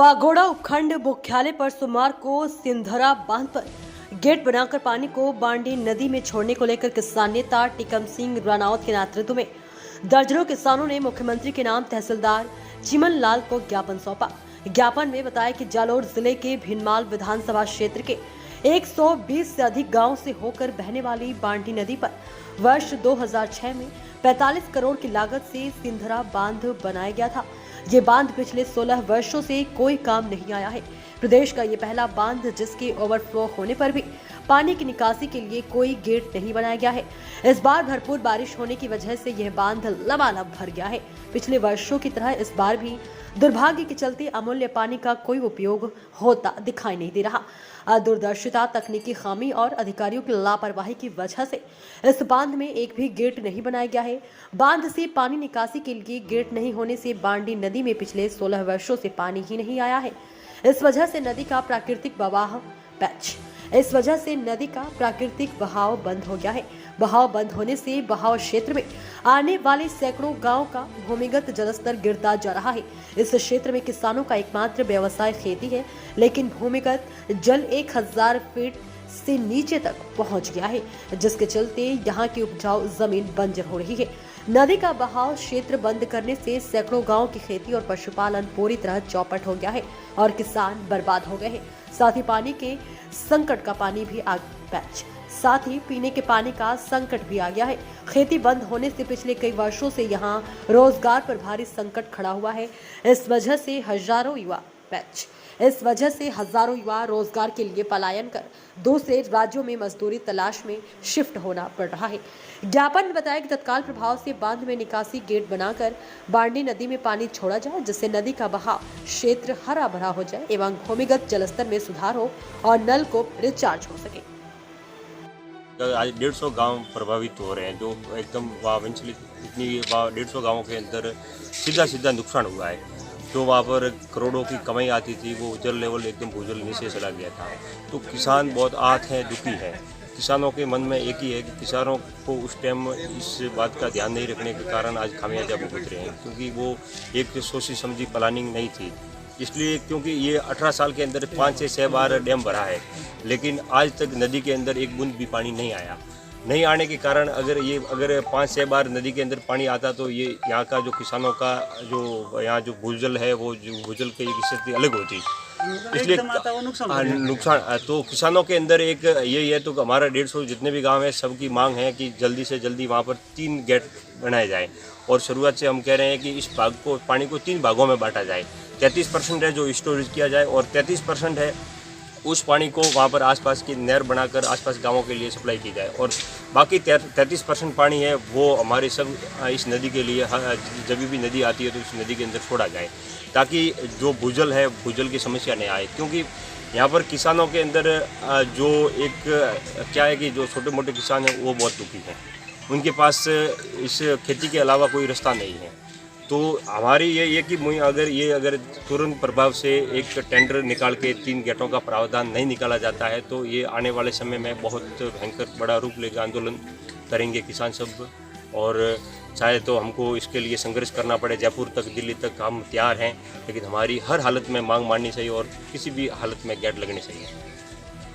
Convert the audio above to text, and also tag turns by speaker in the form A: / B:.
A: बागोड़ा उपखंड मुख्यालय पर सोमवार को सिंधरा बांध पर गेट बनाकर पानी को बांडी नदी में छोड़ने को लेकर किसान नेता टिकम सिंह राणावत के नेतृत्व में दर्जनों किसानों ने मुख्यमंत्री के नाम तहसीलदार चिमन लाल को ज्ञापन सौंपा। ज्ञापन में बताया कि जालोर जिले के भिनमाल विधानसभा क्षेत्र के 120 से अधिक गांव से होकर बहने वाली बांडी नदी पर वर्ष 2006 में 45 करोड़ की लागत से सिंधरा बांध बनाया गया था। ये बांध पिछले 16 वर्षों से कोई काम नहीं आया है। प्रदेश का ये पहला बांध जिसके ओवरफ्लो होने पर भी पानी की निकासी के लिए कोई गेट नहीं बनाया गया है। इस बार भरपूर बारिश होने की वजह से यह बांध लबालब भर गया है। पिछले वर्षों की तरह इस बार भी दुर्भाग्य के चलते अमूल्य पानी का कोई उपयोग होता दिखाई नहीं दे रहा। दूरदर्शिता, तकनीकी खामी और अधिकारियों की लापरवाही की वजह से इस बांध में एक भी गेट नहीं बनाया गया है। बांध से पानी निकासी के लिए गेट नहीं होने से बांडी नदी में पिछले 16 वर्षों से पानी ही नहीं आया है। इस वजह से नदी का प्राकृतिक बहाव बंद हो गया है। बहाव बंद होने से बहाव क्षेत्र में आने वाले सैकड़ों गांव का भूमिगत जलस्तर गिरता जा रहा है। इस क्षेत्र में किसानों का एकमात्र व्यवसाय खेती है, लेकिन भूमिगत जल 1000 फीट से नीचे तक पहुंच गया है, जिसके चलते यहाँ की उपजाऊ जमीन बंजर हो रही है। नदी का बहाव क्षेत्र बंद करने से सैकड़ों गांव की खेती और पशुपालन पूरी तरह चौपट हो गया है और किसान बर्बाद हो गए हैं। साथ ही पानी के संकट का पानी भी साथ ही पीने के पानी का संकट भी आ गया है। खेती बंद होने से पिछले कई वर्षों से यहाँ रोजगार पर भारी संकट खड़ा हुआ है। इस वजह से हजारों युवा रोजगार के लिए पलायन कर दूसरे राज्यों में मजदूरी तलाश में शिफ्ट होना पड़ रहा है। ज्ञापन में बताया कि तत्काल प्रभाव से बांध में निकासी गेट बनाकर बांडी नदी में पानी छोड़ा जाए, जिससे नदी का बहाव क्षेत्र हरा भरा हो जाए एवं भूमिगत जलस्तर में सुधार हो और नलकूप रिचार्ज हो सके।
B: आज 150 गांव प्रभावित हो रहे हैं, जो एकदम विंचलित इतनी 150 गांवों के अंदर सीधा नुकसान हुआ है। जो वहाँ पर करोड़ों की कमाई आती थी वो जल लेवल एकदम भूजल नीचे चला गया था। तो किसान बहुत आहत हैं, दुखी हैं। किसानों के मन में एक ही है कि किसानों को उस टाइम इस बात का ध्यान नहीं रखने के कारण आज खामियाजा भुगत रहे हैं, क्योंकि वो एक सोची समझी प्लानिंग नहीं थी। इसलिए क्योंकि ये 18 साल के अंदर 5 से 6 बार डैम भरा है, लेकिन आज तक नदी के अंदर एक बूंद भी पानी नहीं आया। नहीं आने के कारण अगर 5-6 बार नदी के अंदर पानी आता तो ये यहाँ का जो किसानों का जो भूजल है वो भूजल की स्थिति अलग होती। इसलिए नुकसान तो किसानों के अंदर एक यही है। तो हमारा 150 जितने भी गांव है सबकी मांग है कि जल्दी से जल्दी वहाँ पर 3 गेट बनाए जाए और शुरुआत से हम कह रहे हैं कि इस पानी को 3 भागों में बांटा जाए। 33% है जो स्टोरेज किया जाए और 33% है उस पानी को वहाँ पर आसपास की नहर बनाकर आसपास गांवों के लिए सप्लाई की जाए और बाकी 33% पानी है वो हमारे सब इस नदी के लिए जब भी नदी आती है तो इस नदी के अंदर छोड़ा जाए, ताकि जो भूजल है भूजल की समस्या नहीं आए। क्योंकि यहाँ पर किसानों के अंदर जो एक क्या है कि जो छोटे मोटे किसान हैं वो बहुत दुखी हैं, उनके पास इस खेती के अलावा कोई रास्ता नहीं है। तो हमारी ये कि अगर तुरंत प्रभाव से एक टेंडर निकाल के 3 गेटों का प्रावधान नहीं निकाला जाता है तो ये आने वाले समय में बहुत भयंकर बड़ा रूप लेकर आंदोलन करेंगे किसान सब। और चाहे तो हमको इसके लिए संघर्ष करना पड़े, जयपुर तक, दिल्ली तक हम तैयार हैं, लेकिन हमारी हर हालत में मांग माननी चाहिए और किसी भी हालत में गेट लगनी चाहिए।